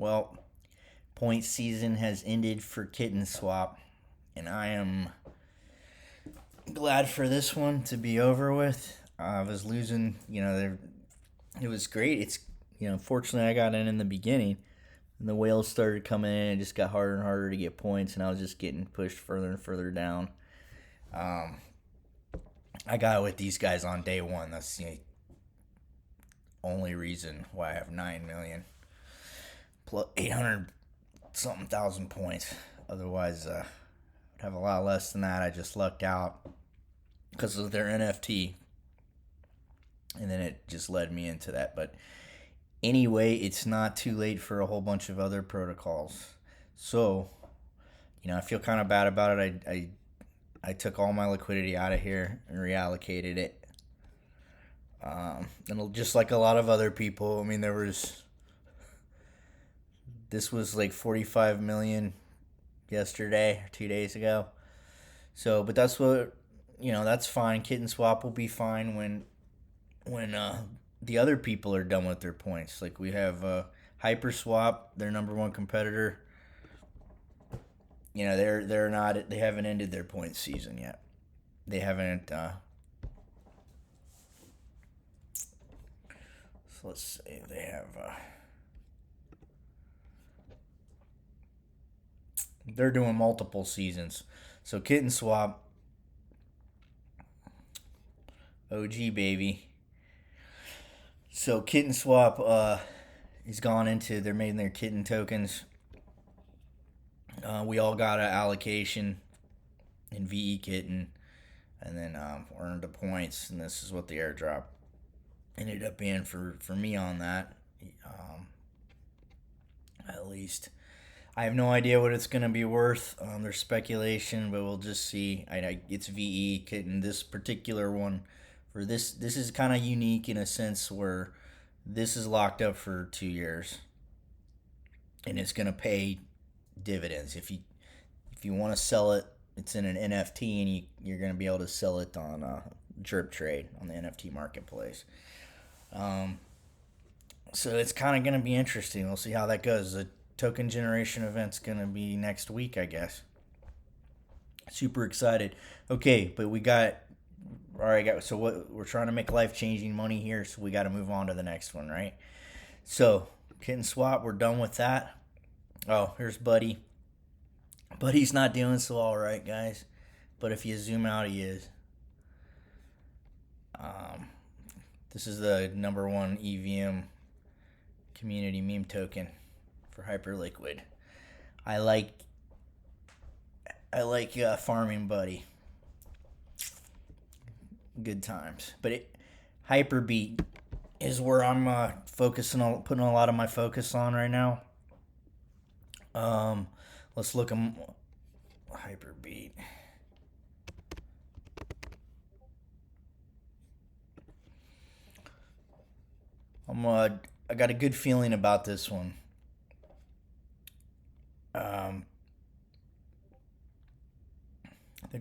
Well, point season has ended for Kitten Swap, and I am glad for this one to be over with. I was losing, it was great. Fortunately, I got in the beginning, and the whales started coming in. It just got harder and harder to get points, and I was just getting pushed further and further down. I got with these guys on day one. That's the only reason why I have 9 million plus 800 something thousand points. Otherwise, I'd have a lot less than that. I just lucked out because of their NFT, and then it just led me into that. But anyway, it's not too late for a whole bunch of other protocols. So, I feel kind of bad about it. I took all my liquidity out of here and reallocated it. And just like a lot of other people, I mean, this was like 45 million yesterday or 2 days ago. So, but that's that's fine. Kitten Swap will be fine when the other people are done with their points. Like we have HyperSwap, their number one competitor. They're not, they haven't ended their point season yet. They haven't. So let's say they have. They're doing multiple seasons. So Kitten Swap, OG baby. So Kitten Swap is gone into, they're making their kitten tokens. We all got an allocation in VE Kitten, and then earned the points, and this is what the airdrop ended up being for me on that. At least I have no idea what it's going to be worth. There's speculation, but we'll just see. It's VE Kitten. This particular one, for this is kind of unique in a sense where this is locked up for 2 years, and it's going to pay dividends. If you want to sell it, it's in an NFT, and you're going to be able to sell it on Drip Trade on the NFT marketplace. So it's kind of going to be interesting. We'll see how that goes. The token generation event's going to be next week, I guess. Super excited. Okay, but so what we're trying to make life-changing money here, so we got to move on to the next one, right? So, Kitten Swap, we're done with that. Oh, here's Buddy. Buddy's not doing so all right, guys. But if you zoom out, he is. This is the number one EVM community meme token for Hyperliquid. I like farming Buddy. Good times. But HyperBeat is where I'm putting a lot of my focus on right now. Let's look at HyperBeat. I got a good feeling about this one. They're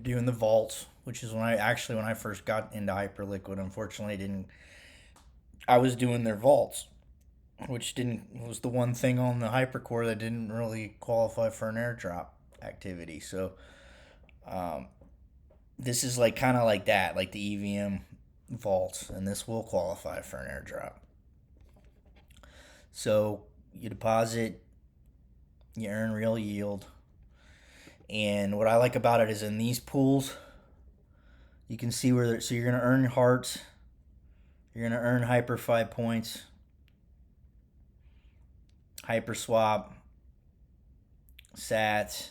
doing the vaults, which is when I first got into Hyperliquid. Unfortunately, I was doing their vaults, which was the one thing on the Hypercore that didn't really qualify for an airdrop activity. So, this is kind of like that, like the EVM vaults, and this will qualify for an airdrop. So you deposit, you earn real yield, and what I like about it is in these pools, you can see so you're gonna earn hearts, you're gonna earn HyperFi points, HyperSwap, Sats,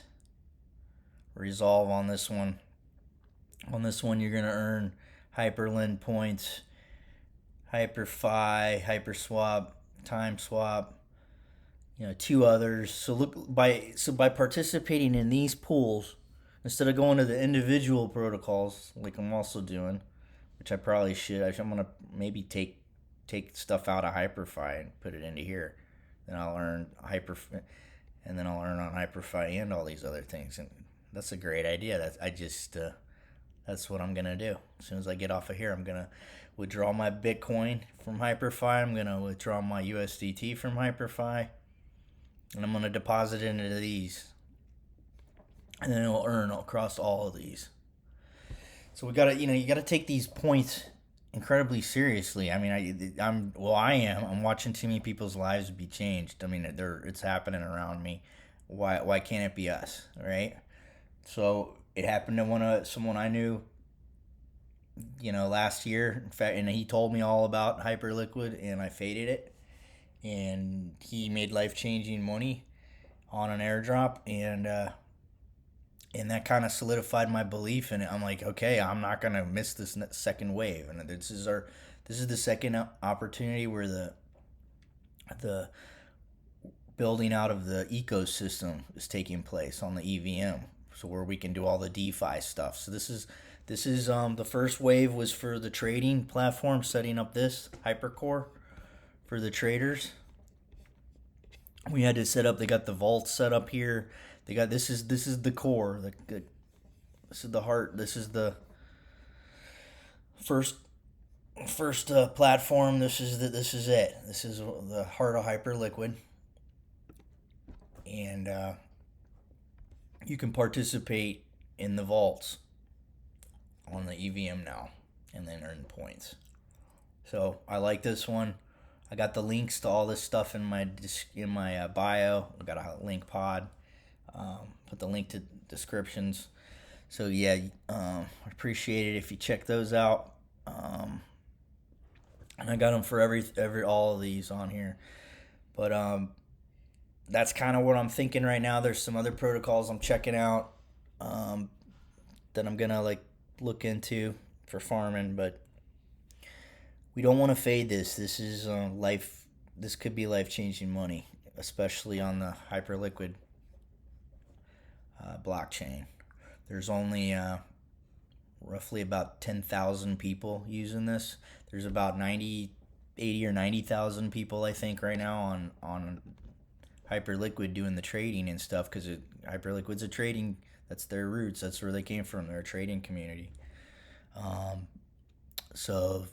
Resolve on this one. On this one, you're gonna earn HyperLend points, HyperFi, HyperSwap, Time Swap, 2 others. So by participating in these pools, instead of going to the individual protocols like I'm also doing, which I probably should. I'm gonna maybe take stuff out of HyperFi and put it into here. Then I'll earn and then I'll earn on HyperFi and all these other things. And that's a great idea. That's what I'm gonna do. As soon as I get off of here, I'm gonna withdraw my Bitcoin from HyperFi. I'm gonna withdraw my USDT from HyperFi, and I'm going to deposit it into these, and then it'll earn across all of these. So we gotta, you gotta take these points incredibly seriously. I mean, I am. I'm watching too many people's lives be changed. I mean, it's happening around me. Why can't it be us, right? So it happened to someone I knew, last year. In fact, and he told me all about Hyperliquid, and I faded it, and he made life changing money on an airdrop, and that kind of solidified my belief in it. I'm like, okay, I'm not gonna miss this second wave, and this is the second opportunity where the building out of the ecosystem is taking place on the EVM, so where we can do all the DeFi stuff. So this is the first wave was for the trading platform, setting up this hypercore for the traders. We had to set up. They got the vault set up here. They got this is the core. This is the heart. This is the first platform. This is it. This is the heart of Hyperliquid, and you can participate in the vaults on the EVM now, and then earn points. So I like this one. I got the links to all this stuff in my bio. I got a link pod. Put the link to descriptions. So yeah, I appreciate it if you check those out. And I got them for every all of these on here. But that's kind of what I'm thinking right now. There's some other protocols I'm checking out that I'm gonna look into for farming, but we don't want to fade this. This is life. This could be life changing money, especially on the Hyperliquid blockchain. There's only roughly about 10,000 people using this. There's about 80 or 90,000 people, I think, right now on Hyperliquid doing the trading and stuff, because Hyperliquid's a trading. That's their roots. That's where they came from. They're a trading community. So,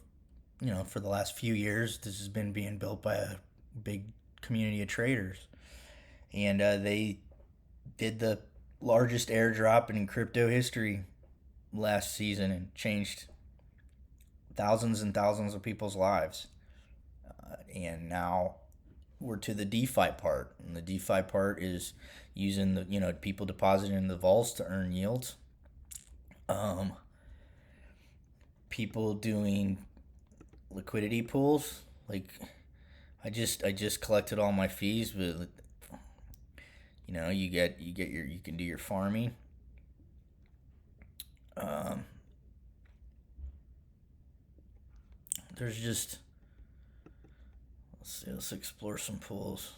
for the last few years, this has been being built by a big community of traders, and they did the largest airdrop in crypto history last season and changed thousands and thousands of people's lives. And now we're to the DeFi part, and the DeFi part is using the people depositing in the vaults to earn yields. People doing liquidity pools. Like I just collected all my fees, but you can do your farming. There's just let's explore some pools.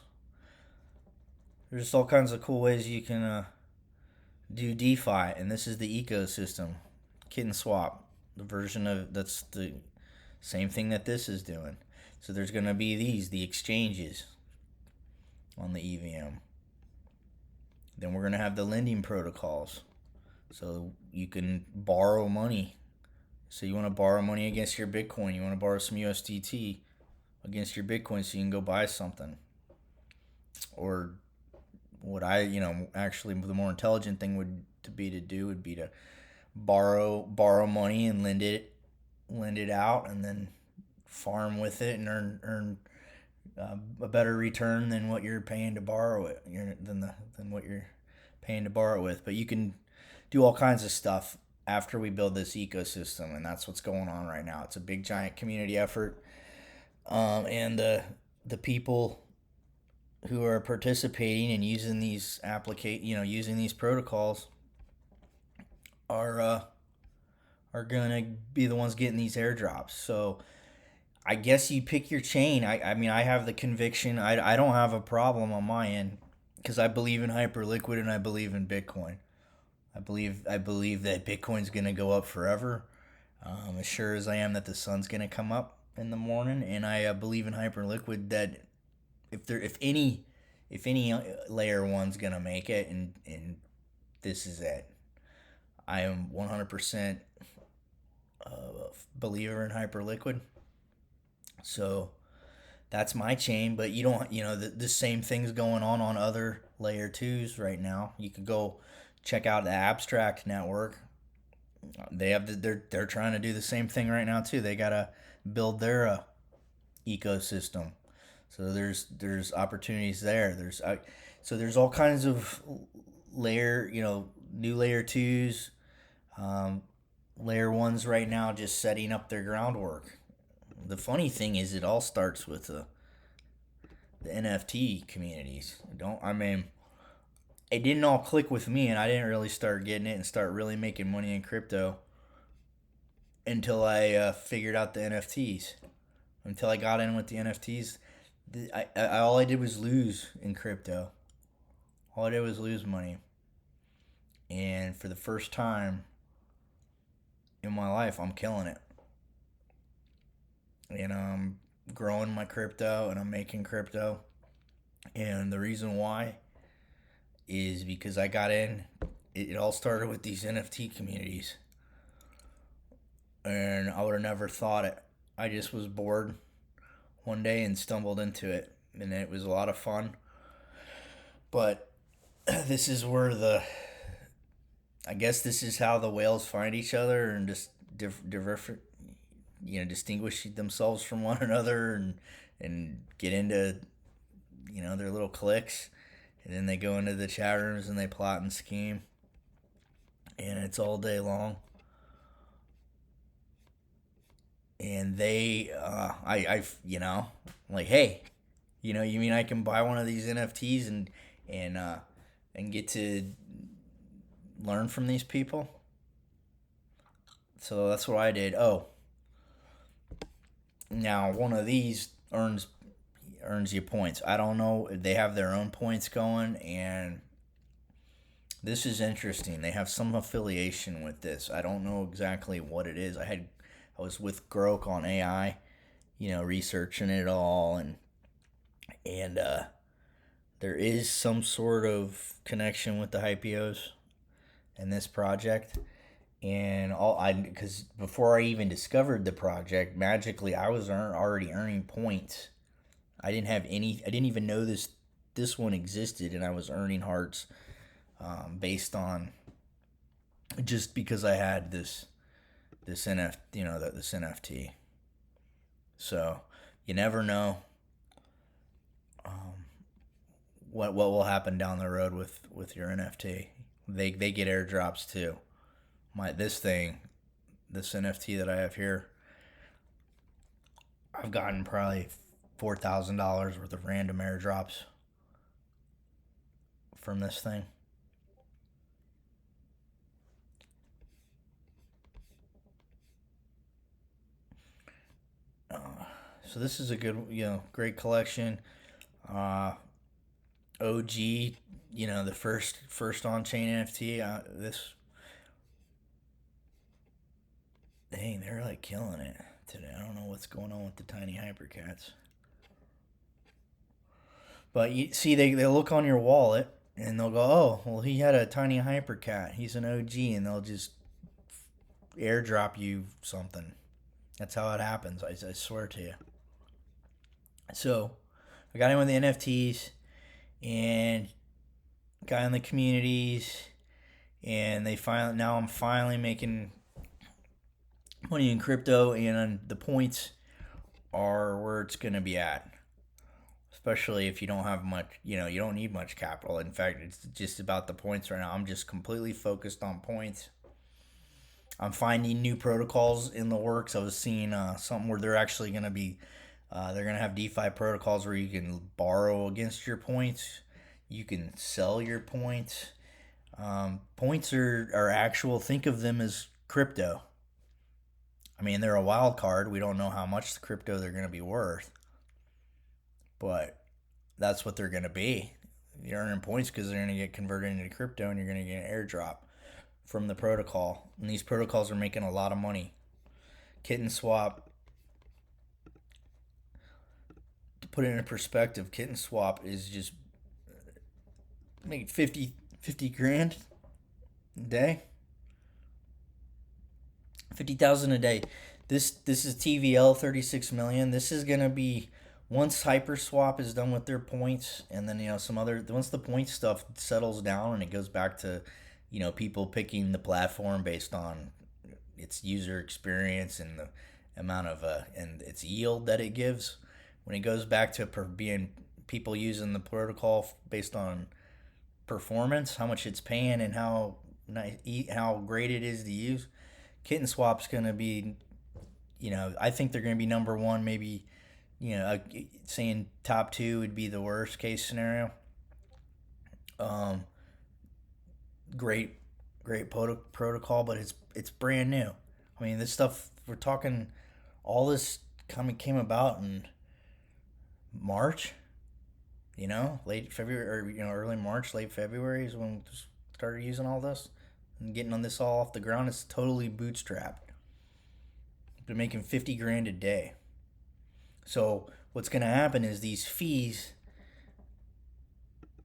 There's just all kinds of cool ways you can do DeFi, and this is the ecosystem. Kitten swap, the version of that's the same thing that this is doing. So there's gonna be the exchanges on the EVM. Then we're gonna have the lending protocols, so you can borrow money. So you want to borrow money against your Bitcoin. You want to borrow some USDT against your Bitcoin so you can go buy something. Or what actually the more intelligent thing would be to borrow money and lend it out, and then farm with it and earn a better return than what you're paying to borrow it. Than what you're paying to borrow it with. But you can do all kinds of stuff after we build this ecosystem, and that's what's going on right now. It's a big giant community effort, and the people who are participating and using these using these protocols are gonna be the ones getting these airdrops. So I guess you pick your chain. I mean, I have the conviction. I don't have a problem on my end because I believe in Hyperliquid and I believe in Bitcoin. I believe that Bitcoin's gonna go up forever, as sure as I am that the sun's gonna come up in the morning. And I believe in Hyperliquid that if any layer one's gonna make it, and this is it. I am 100% a believer in Hyperliquid. So That's my chain, but you don't, the same thing's going on other layer twos right now. You could go check out the Abstract network. They're trying to do the same thing right now too. They gotta build their ecosystem. So there's opportunities there. So there's all kinds of layer, new layer twos, um, layer ones right now just setting up their groundwork. The funny thing is, it all starts with the NFT communities. I mean, it didn't all click with me, and I didn't really start getting it and start really making money in crypto until I figured out the NFTs. Until I got in with the NFTs, all I did was lose in crypto. All I did was lose money. And for the first time in my life, I'm killing it. And I'm growing my crypto and I'm making crypto. And the reason why is because I got in. It all started with these NFT communities. And I would have never thought it. I just was bored one day and stumbled into it. And it was a lot of fun. But this is where I guess this is how the whales find each other and just distinguish themselves from one another and get into, their little cliques. And then they go into the chat rooms and they plot and scheme. And it's all day long. And they, like, hey, you mean I can buy one of these NFTs and get to learn from these people? So that's what I did. Oh, now one of these earns you points. I don't know. They have their own points going, and this is interesting. They have some affiliation with this. I don't know exactly what it is. I was with Grok on AI, researching it all, and there is some sort of connection with the Hypios and this project. And because before I even discovered the project, magically I was already earning points. I didn't even know this one existed, and I was earning hearts based on just because I had this NFT. So you never know what will happen down the road with your NFT. They get airdrops too. This NFT that I have here, I've gotten probably $4,000 worth of random airdrops from this thing. So this is a good, great collection. OG, the first on-chain NFT. Dang, they're like killing it today. I don't know what's going on with the tiny hypercats. But you see, they look on your wallet and they'll go, oh, well, he had a tiny hypercat. He's an OG, and they'll just airdrop you something. That's how it happens. I swear to you. So I got in with the NFTs and got in the communities, and now I'm finally making money in crypto, and the points are where it's going to be at. Especially if you don't have much, you don't need much capital. In fact, it's just about the points right now. I'm just completely focused on points. I'm finding new protocols in the works. I was seeing something where they're actually going to be, they're going to have DeFi protocols where you can borrow against your points. You can sell your points. Points are actual, think of them as crypto. I mean, they're a wild card. We don't know how much the crypto they're going to be worth. But that's what they're going to be. You're earning points because they're going to get converted into crypto, and you're going to get an airdrop from the protocol. And these protocols are making a lot of money. Kitten Swap, to put it in perspective, Kitten Swap is just making 50 grand a day. 50,000 a day. This is TVL 36 million. This is going to be once HyperSwap is done with their points, and then some other once the point stuff settles down and it goes back to people picking the platform based on its user experience and the amount of and its yield that it gives. When it goes back to being people using the protocol based on performance, how much it's paying, and how great it is to use, Kitten Swap's gonna be, I think they're gonna be number one. Maybe, saying top two would be the worst case scenario. Um, great, great protocol, but it's brand new. I mean, this stuff we're talking, all this came about in March. Late February, or early March, late February is when we started using all this and getting on this all off the ground. It's totally bootstrapped. Been making 50 grand a day. So what's going to happen is these fees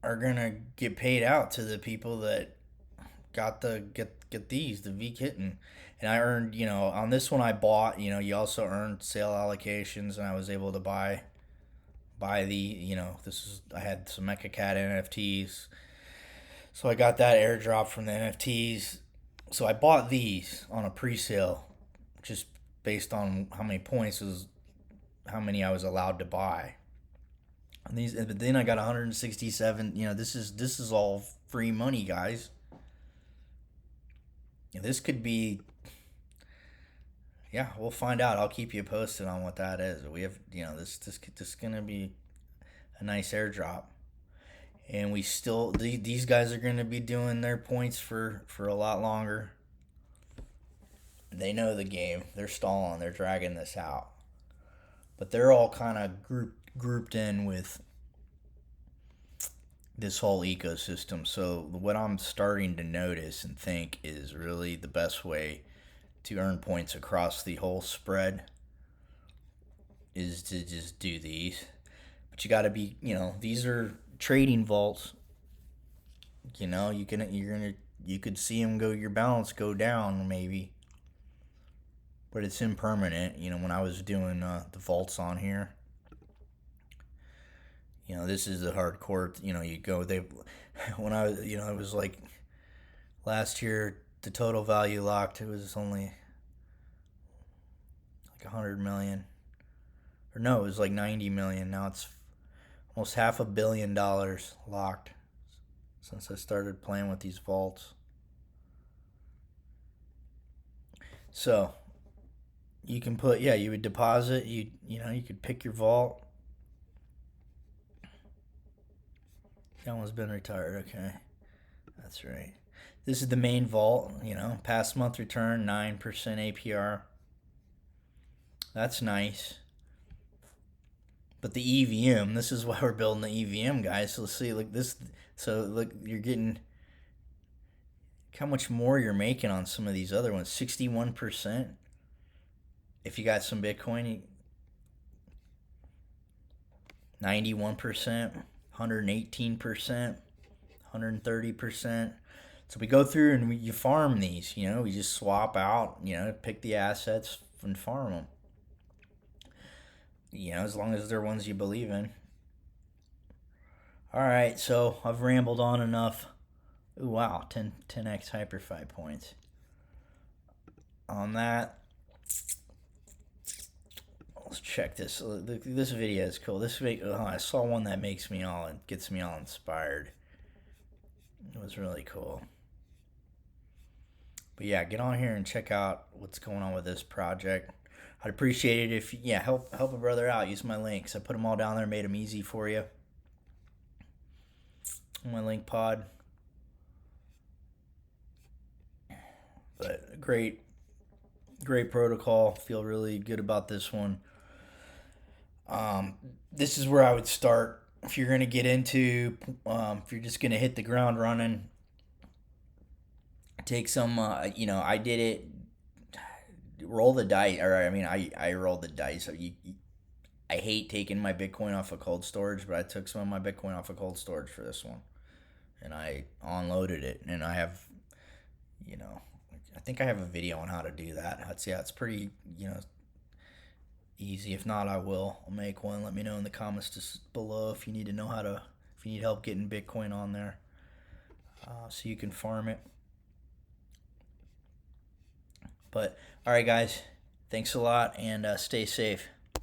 are going to get paid out to the people that got get these, the V Kitten. And I earned, on this one I bought, you also earned sale allocations, and I was able to buy the, I had some Mecha Cat NFTs. So I got that airdrop from the NFTs. So I bought these on a pre-sale just based on how many points was how many I was allowed to buy. And but then I got 167. This is all free money, guys. This could be. Yeah, we'll find out. I'll keep you posted on what that is. We have, this is gonna be a nice airdrop, and we still these guys are gonna be doing their points for a lot longer. They know the game. They're stalling. They're dragging this out, but they're all kind of grouped in with this whole ecosystem. So what I'm starting to notice and think is really the best way to earn points across the whole spread is to just do these. But you got to be, these are trading vaults. You could see them go, your balance go down maybe, but it's impermanent. When I was doing the vaults on here, this is the hardcore. You go when I was, it was like last year the total value locked. It was only like 100 million, or no, it was like 90 million. Now it's almost $500 million locked since I started playing with these vaults. So you can put, you would deposit, you could pick your vault. That one's been retired. Okay, that's right. This is the main vault. Past month return 9% APR. That's nice. But the EVM, this is why we're building the EVM, guys. So let's see, like this. So look, you're getting how much more you're making on some of these other ones. 61%. If you got some Bitcoin, 91%, 118%, 130%. So we go through and you farm these. We just swap out. Pick the assets and farm them. As long as they're ones you believe in. All right, so I've rambled on enough. Ooh, wow, 10x HyperFi points. On that, let's check this. This video is cool. I saw one that gets me all inspired. It was really cool. But yeah, get on here and check out what's going on with this project. I'd appreciate it if help a brother out. Use my links. I put them all down there, made them easy for you. My link pod. But great protocol. Feel really good about this one. This is where I would start if you're gonna get into. If you're just gonna hit the ground running. Take some. I did it. Roll the dice, I rolled the dice. I hate taking my Bitcoin off of cold storage, but I took some of my Bitcoin off of cold storage for this one, and I unloaded it. And I have, I think I have a video on how to do that. It's pretty, easy. If not, I will. I'll make one. Let me know in the comments just below if you need to know how to, if you need help getting Bitcoin on there, so you can farm it. But all right, guys, thanks a lot, and stay safe.